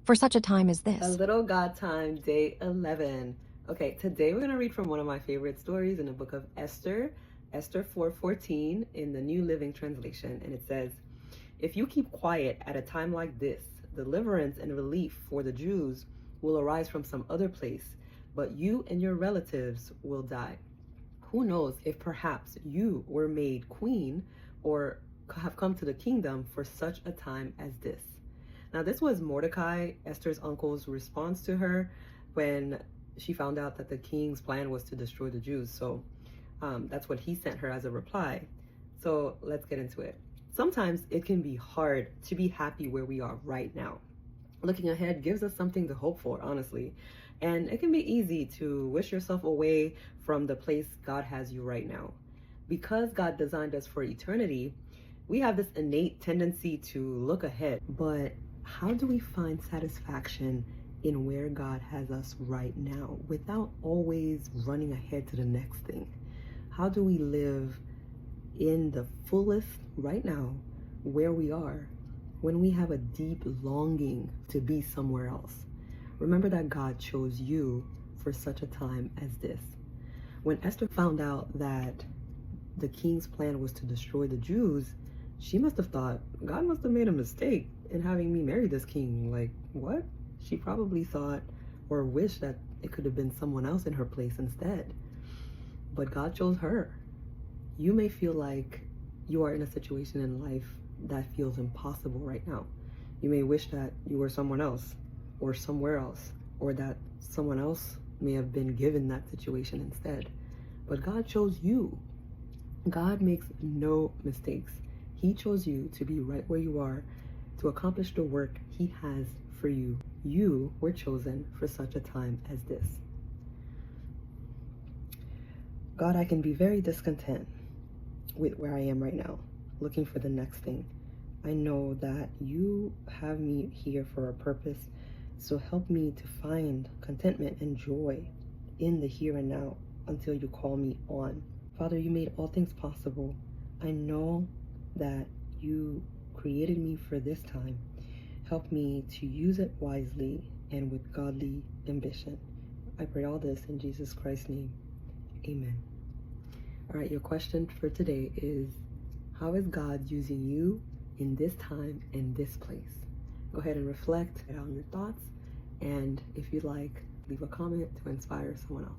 for such a time as A this. little God time, day 11. Okay, today we're going to read from one of my favorite stories in the book of Esther, Esther 4:14 in the New Living Translation. And it says, "If you keep quiet at a time like this, deliverance and relief for the Jews will arise from some other place, but you and your relatives will die. Who knows if perhaps you were made queen or have come to the kingdom for such a time as this." Now, this was Mordecai, Esther's uncle's response to her when she found out that the king's plan was to destroy the Jews. So that's what he sent her as a reply. So let's get into it. Sometimes it can be hard to be happy where we are right now. Looking ahead gives us something to hope for, honestly. And it can be easy to wish yourself away from the place God has you right now. Because God designed us for eternity, we have this innate tendency to look ahead. But how do we find satisfaction in where God has us right now without always running ahead to the next thing? How do we live in the fullest right now where we are when we have a deep longing to be somewhere else? Remember that God chose you for such a time as this. When Esther found out that the king's plan was to destroy the Jews, she must have thought, God must have made a mistake in having me marry this king. Like, what? She probably thought or wished that it could have been someone else in her place instead. But God chose her. You may feel like you are in a situation in life that feels impossible right now. You may wish that you were someone else or somewhere else, or that someone else may have been given that situation instead. But God chose you. God makes no mistakes. He chose you to be right where you are, to accomplish the work He has for you. You were chosen for such a time as this. God, I can be very discontent with where I am right now, looking for the next thing. I know that you have me here for a purpose, so help me to find contentment and joy in the here and now until you call me on. Father, you made all things possible. I know that you created me for this time. Help me to use it wisely and with godly ambition. I pray all this in Jesus Christ's name. Amen. All right, your question for today is, how is God using you in this time and this place? Go ahead and reflect on your thoughts, and if you'd like, leave a comment to inspire someone else.